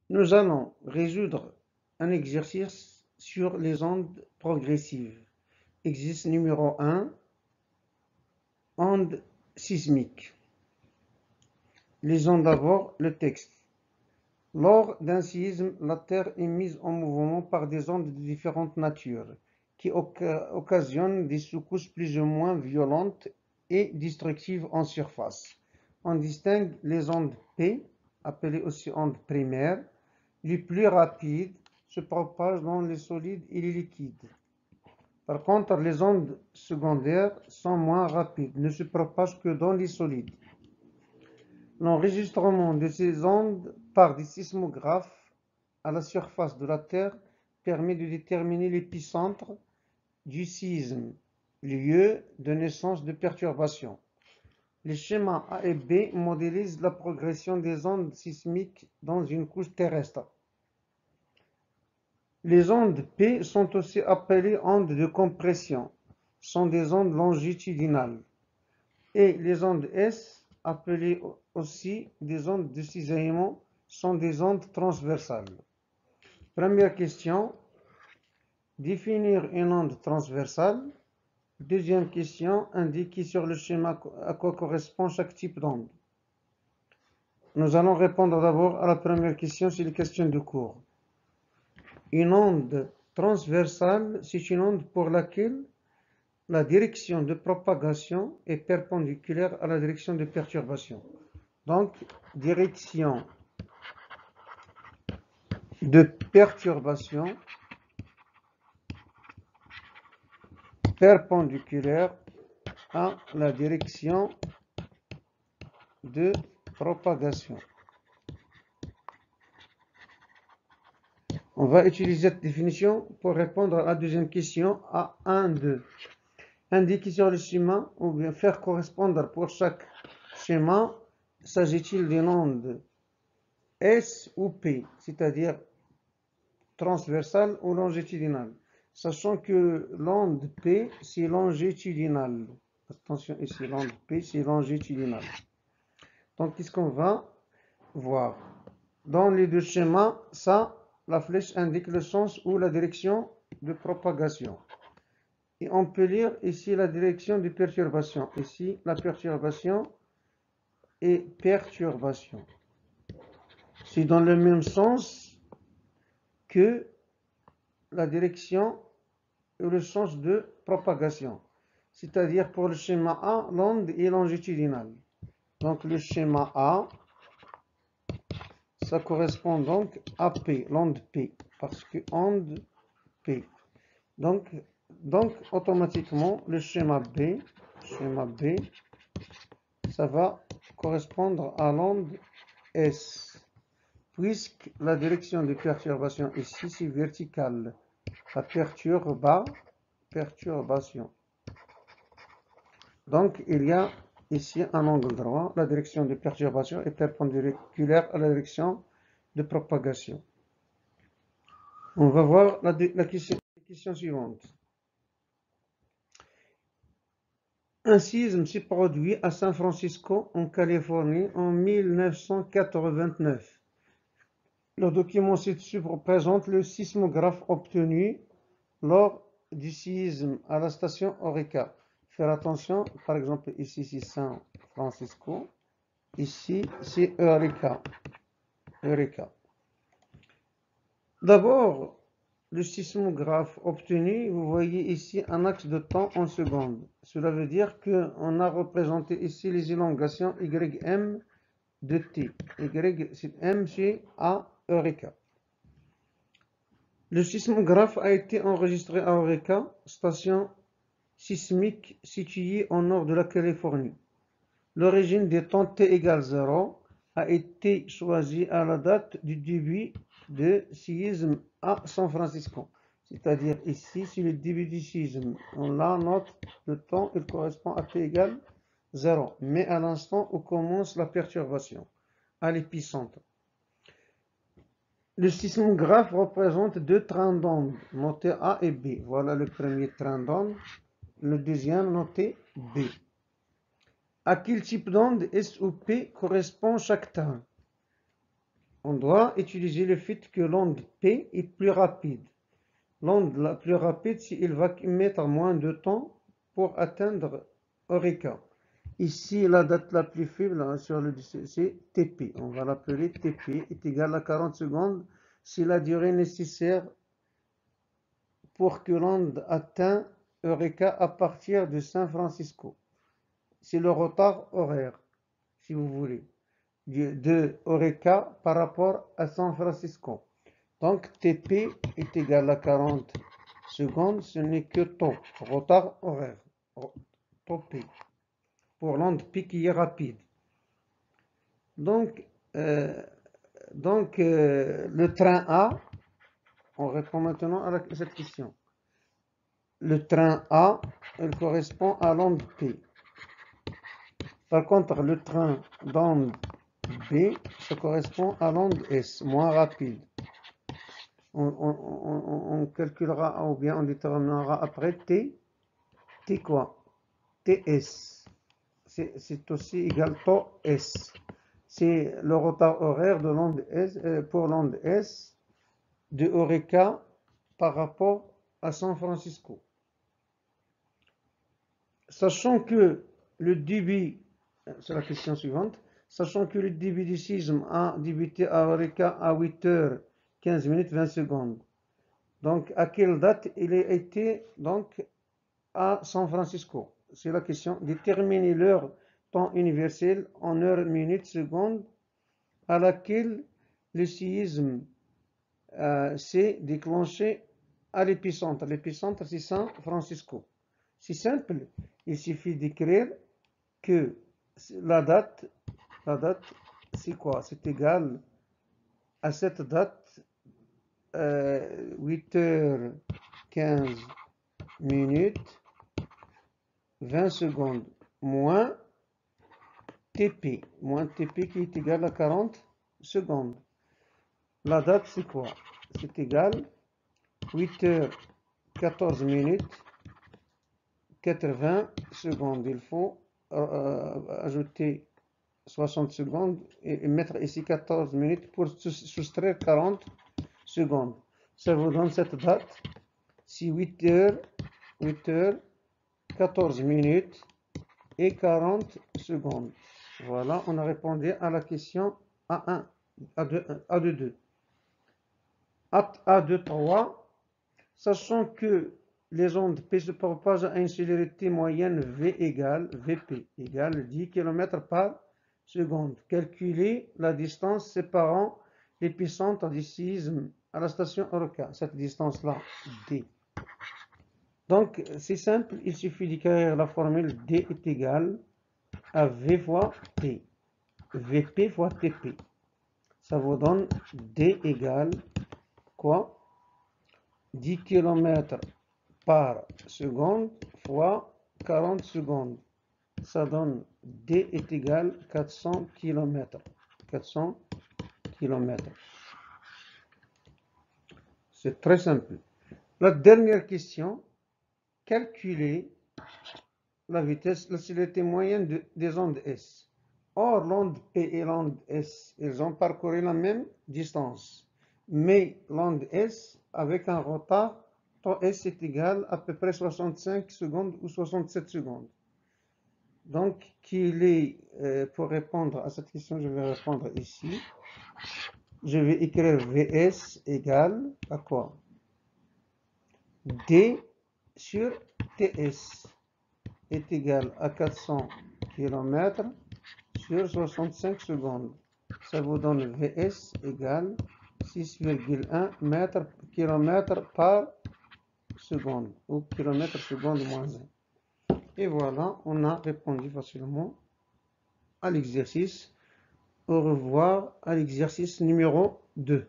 Nous allons résoudre un exercice sur les ondes progressives. Exercice numéro 1, ondes sismiques. Lisons d'abord le texte. Lors d'un séisme, la Terre est mise en mouvement par des ondes de différentes natures qui occasionnent des secousses plus ou moins violentes et destructives en surface. On distingue les ondes P, appelées aussi ondes primaires, les plus rapides se propagent dans les solides et les liquides. Par contre, les ondes secondaires sont moins rapides, ne se propagent que dans les solides. L'enregistrement de ces ondes par des sismographes à la surface de la Terre permet de déterminer l'épicentre du séisme, lieu de naissance de perturbations. Les schémas A et B modélisent la progression des ondes sismiques dans une couche terrestre. Les ondes P sont aussi appelées ondes de compression, sont des ondes longitudinales. Et les ondes S, appelées aussi des ondes de cisaillement, sont des ondes transversales. Première question, définir une onde transversale. Deuxième question, indiquer sur le schéma à quoi correspond chaque type d'onde. Nous allons répondre d'abord à la première question, c'est une question de cours. Une onde transversale, c'est une onde pour laquelle la direction de propagation est perpendiculaire à la direction de perturbation. Donc, direction de perturbation perpendiculaire à la direction de propagation. On va utiliser cette définition pour répondre à la deuxième question à 1-2. Indiquer sur le schéma ou bien faire correspondre pour chaque schéma, s'agit-il d'une onde S ou P, c'est-à-dire transversale ou longitudinale, sachant que l'onde P c'est longitudinale. Attention ici, l'onde P c'est longitudinale. Donc qu'est-ce qu'on va voir? Dans les deux schémas, ça, la flèche indique le sens ou la direction de propagation. Et on peut lire ici la direction de perturbation. Ici, la perturbation et perturbation. C'est dans le même sens que la direction ou le sens de propagation. C'est-à-dire pour le schéma A, l'onde est longitudinale. Donc le schéma A, ça correspond donc à P, l'onde P, parce que onde P. Donc automatiquement, le schéma B, ça va correspondre à l'onde S, puisque la direction de perturbation ici, c'est verticale. La perturbation. Donc, il y a ici un angle droit. La direction de perturbation est perpendiculaire à la direction de propagation. On va voir la question suivante. Un séisme s'est produit à San Francisco, en Californie, en 1989. Le document ci-dessus présente le sismographe obtenu lors du séisme à la station Eureka. Faire attention, par exemple, ici c'est San Francisco, ici c'est Eureka. D'abord, le sismographe obtenu, vous voyez ici un axe de temps en secondes. Cela veut dire qu'on a représenté ici les élongations YM de T. YM c'est à Eureka. Le sismographe a été enregistré à Eureka, station sismique située au nord de la Californie. L'origine des temps t égale 0 a été choisie à la date du début de séisme à San Francisco. C'est-à-dire ici, c'est le début du séisme. On a note le temps, il correspond à t égale 0, mais à l'instant où commence la perturbation, à l'épicentre. Le sismographe représente deux trains d'ondes, notés A et B. Voilà le premier train d'onde, le deuxième noté B. À quel type d'onde S ou P correspond chaque train? on doit utiliser le fait que l'onde P est plus rapide. L'onde la plus rapide, il va mettre moins de temps pour atteindre Eureka. Ici, la date la plus faible sur le c'est TP. On va l'appeler TP est égal à 40 secondes. C'est la durée nécessaire pour que l'onde atteigne Eureka à partir de San Francisco. C'est le retard horaire, si vous voulez, de Eureka par rapport à San Francisco. Donc, TP est égal à 40 secondes, ce n'est que temps, retard horaire, TP, pour l'onde P qui est rapide. Donc, le train A, on répond maintenant à cette question. Le train A, il correspond à l'onde P. Par contre, le train d'onde B, ça correspond à l'onde S, moins rapide. On calculera ou bien on déterminera après T. T quoi? TS. C'est aussi égal à S. C'est le retard horaire de l'onde S, pour l'onde S de Eureka par rapport à San Francisco. Sachant que le débit, c'est la question suivante, sachant que le débit du séisme a débuté à Eureka à 8h 15 minutes 20 secondes. Donc, à quelle date il a été donc à San Francisco? C'est la question. Déterminer l'heure temps universel en heures, minutes, secondes à laquelle le séisme s'est déclenché à l'épicentre. L'épicentre, c'est San Francisco. C'est simple. Il suffit d'écrire que la date, c'est quoi? C'est égal à cette date 8h15 minutes 20 secondes moins TP qui est égal à 40 secondes. La date c'est quoi? C'est égal 8h14 minutes 80 secondes. Il faut ajouter 60 secondes et mettre ici 14 minutes pour soustraire 40 secondes. Ça vous donne cette date. C'est 8h 14 minutes et 40 secondes. Voilà, on a répondu à la question A1, A2, A2, sachant que les ondes P se propagent à une célérité moyenne VP égale 10 km par seconde. Calculez la distance séparant l'épicentre du séisme à la station Eureka. Cette distance-là, D. Donc, c'est simple, il suffit d'écrire la formule D est égale à V fois P. VP fois TP. Ça vous donne D égale quoi? 10 km par seconde fois 40 secondes. Ça donne D est égal 400 km. 400 km. C'est très simple. La dernière question, calculer la vitesse, la célérité moyenne des ondes S. Or, l'onde P et l'onde S, ils ont parcouru la même distance. Mais l'onde S, avec un retard, temps S est égal à peu près 65 secondes ou 67 secondes. Donc, pour répondre à cette question, je vais répondre ici. Je vais écrire VS égale à quoi? D sur TS est égal à 400 km sur 65 secondes. Ça vous donne VS égale 6,1 km par seconde ou km seconde moins 1. Et voilà, on a répondu facilement à l'exercice. Au revoir à l'exercice numéro 2.